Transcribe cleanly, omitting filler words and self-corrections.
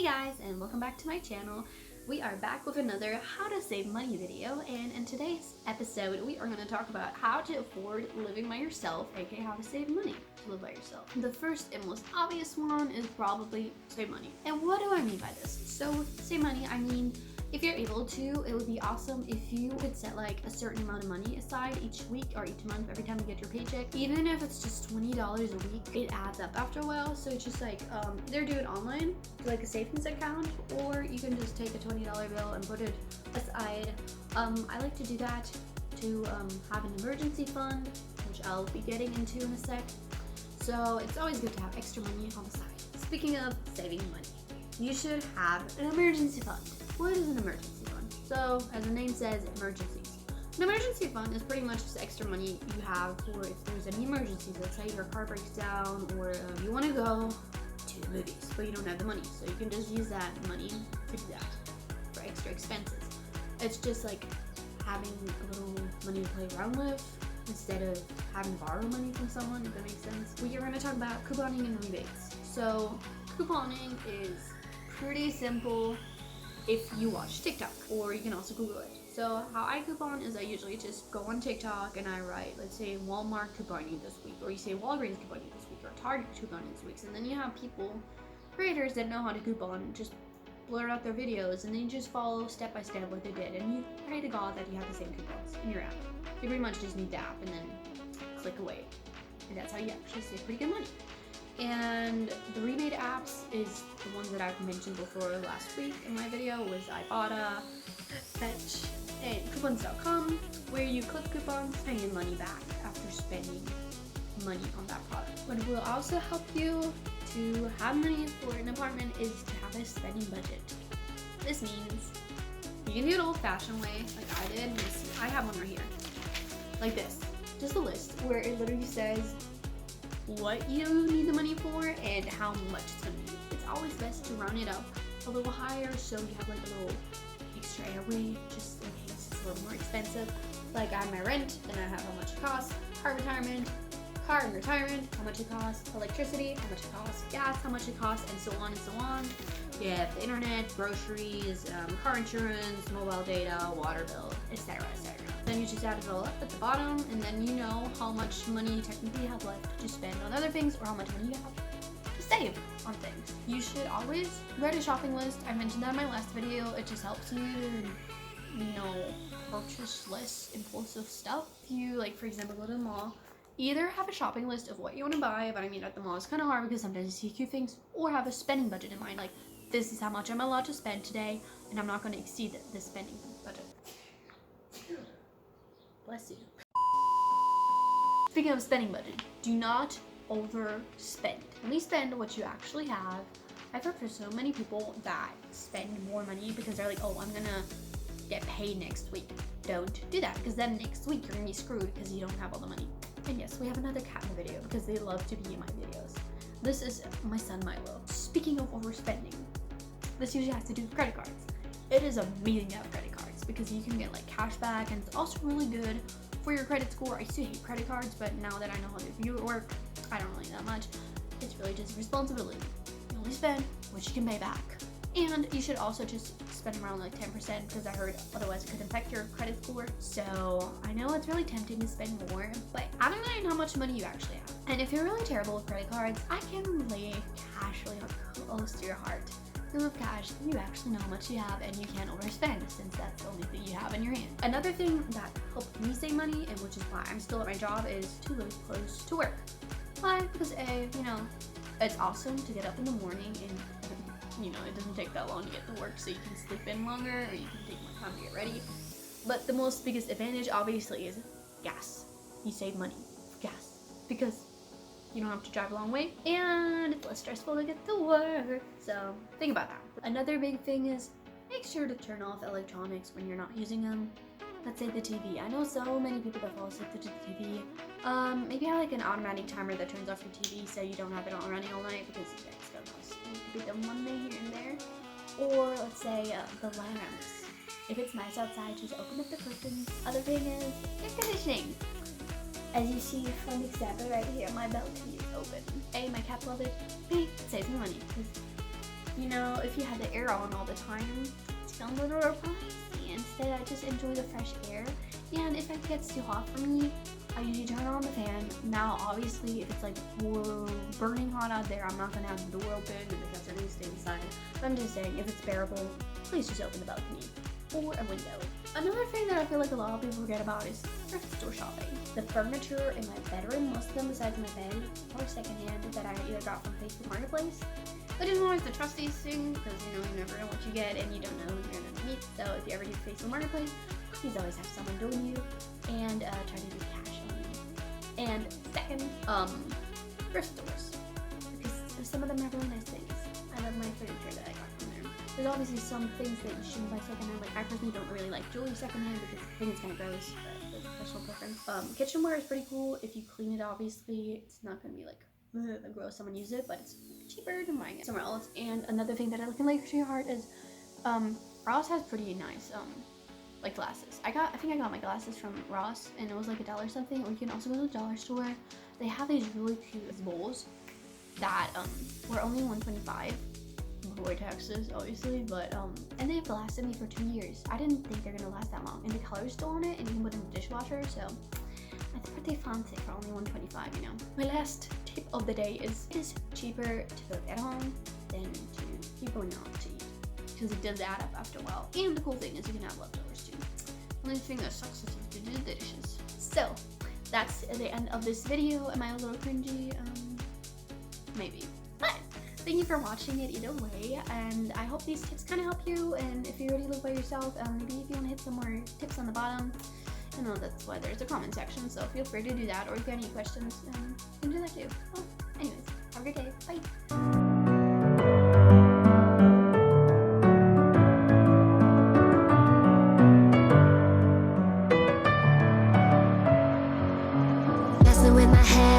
guys, and welcome back to my channel. We are back with another how to save money video, and in today's episode we are going to talk about how to afford living by yourself, aka how to save money to live by yourself. The first and most obvious one is probably save money. And what do I mean by this? So with save money, I mean if you're able to, it would be awesome if you could set like a certain amount of money aside each week or each month every time you get your paycheck. Even if it's just $20 a week, it adds up after a while. So it's just like either do it online, like a savings account, or you can just take a $20 bill and put it aside. I like to do that to have an emergency fund, which I'll be getting into in a sec. So it's always good to have extra money on the side. Speaking of saving money, you should have an emergency fund. What is an emergency fund? So, as the name says, emergencies. An emergency fund is pretty much just extra money you have for if there's any emergencies. Let's say your car breaks down, or you want to go to the movies, but you don't have the money. So you can just use that money to do that for extra expenses. It's just like having a little money to play around with instead of having to borrow money from someone, if that makes sense. We are going to talk about couponing and rebates. So, couponing is pretty simple if you watch TikTok, or you can also Google it. So how I coupon is I usually just go on TikTok and I write, let's say Walmart couponing this week, or you say Walgreens couponing this week, or Target couponing this week, and then you have people, creators that know how to coupon, just blur out their videos, and then you just follow step by step what they did, and you pray to God that you have the same coupons in your app. You pretty much just need the app and then click away, and that's how you actually save pretty good money. And the rebate apps is the ones that I've mentioned before last week in my video, was Ibotta, Fetch, and coupons.com, where you clip coupons and get money back after spending money on that product. What will also help you to have money for an apartment is to have a spending budget. This means you can do it old-fashioned way, like I did. I have one right here, like this, just a list where it literally says what you need the money for and how much it's gonna be. It's always best to round it up a little higher so you have like a little extra airway just in case it's a little more expensive. Like I have my rent, then I have how much it costs, car and retirement, how much it costs, electricity, how much it costs, gas, how much it costs, and so on and so on. You have the internet, groceries, car insurance, mobile data, water bill, etc., etc. Then you just add it all up at the bottom, and then you know how much money you technically have left to spend on other things, or how much money you have to save on things. You should always write a shopping list. I mentioned that in my last video. It just helps you, purchase less impulsive stuff. If you, like, for example, go to the mall, either have a shopping list of what you want to buy, but I mean at the mall it's kind of hard because sometimes you see cute things, or have a spending budget in mind, like this is how much I'm allowed to spend today, and I'm not going to exceed this spending budget. Bless you. Speaking of spending budget, do not overspend. Only spend what you actually have. I've heard for so many people that spend more money because they're like, oh, I'm gonna get paid next week. Don't do that, because then next week you're gonna be screwed because you don't have all the money. And yes, we have another cat in the video because they love to be in my videos. This is my son Milo. Speaking of overspending, this usually has to do with credit cards. It is amazing to have credit cards because you can get like cash back, and it's also really good for your credit score. I used to hate credit cards, but now that I know how they view it work, I don't really that much. It's really just responsibility. You only spend what you can pay back. And you should also just spend around like 10%, because I heard otherwise it could affect your credit score. So I know it's really tempting to spend more, but I don't know how much money you actually have. And if you're really terrible with credit cards, I can lay cash really close to your heart. With cash, you actually know how much you have, and you can't overspend since that's the only thing you have in your hand. Another thing that helped me save money, and which is why I'm still at my job, is to live close to work. Why? Because it's awesome to get up in the morning and it doesn't take that long to get to work, so you can sleep in longer, or you can take more time to get ready. But the biggest advantage obviously is gas. You save money for gas because you don't have to drive a long way, and it's less stressful to get to work. So think about that. Another big thing is make sure to turn off electronics when you're not using them. Let's say the TV. I know so many people that fall asleep to the TV. Maybe have like an automatic timer that turns off your TV so you don't have it on running all night, because it's gonna cost a bit of money here and there. Or let's say the lamps. If it's nice outside, just open up the curtains. Other thing is air conditioning. As you see from the example right here, my balcony is open. A, my cat loves it. B, it saves me money. You know, if you had the air on all the time, it's a little pricey. Instead, I just enjoy the fresh air. And if it gets too hot for me, I usually turn on the fan. Now, obviously, if it's like burning hot out there, I'm not gonna have the door open because I need to stay inside. But I'm just saying, if it's bearable, please just open the balcony or a window. Another thing that I feel like a lot of people forget about is thrift store shopping. The furniture in my bedroom, most of them besides my bed, are secondhand that I either got from Facebook Marketplace, which is always the trustiest thing because you never know what you get and you don't know who you're gonna meet. So if you ever do Facebook Marketplace, please always have someone doing you and try to do cash only. And second, thrift stores, because some of them have really nice things. I love my furniture that I got from there. There's obviously some things that you shouldn't buy secondhand. Like I personally don't really like jewelry secondhand because I think it's kind of gross, but that's a personal preference. Kitchenware is pretty cool. If you clean it, obviously, it's not gonna be like gross someone use it, but it's cheaper than buying it somewhere else. And another thing that I can like to your heart is Ross has pretty nice like glasses. I think I got my glasses from Ross and it was like $1 something, or you can also go to the dollar store. They have these really cute bowls that were only $1.25 before taxes, obviously, but and they've lasted me for 2 years. I didn't think they're gonna last that long, and the color's still on it, and you can put it in the dishwasher, so I think they fancy for only $1.25, you know. My last tip of the day is it is cheaper to cook at home than to keep going out to eat, because it does add up after a while. And the cool thing is you can have leftovers too. Only thing that sucks is you have to do the dishes. So that's the end of this video. Am I a little cringy? Maybe. But thank you for watching it either way, and I hope these tips kind of help you. And if you already live by yourself, maybe if you want to hit some more tips on the bottom, you know that's why there's a comment section, so feel free to do that, or if you have any questions, you can do that too. Well, anyways, have a great day. Bye. Messing with my head.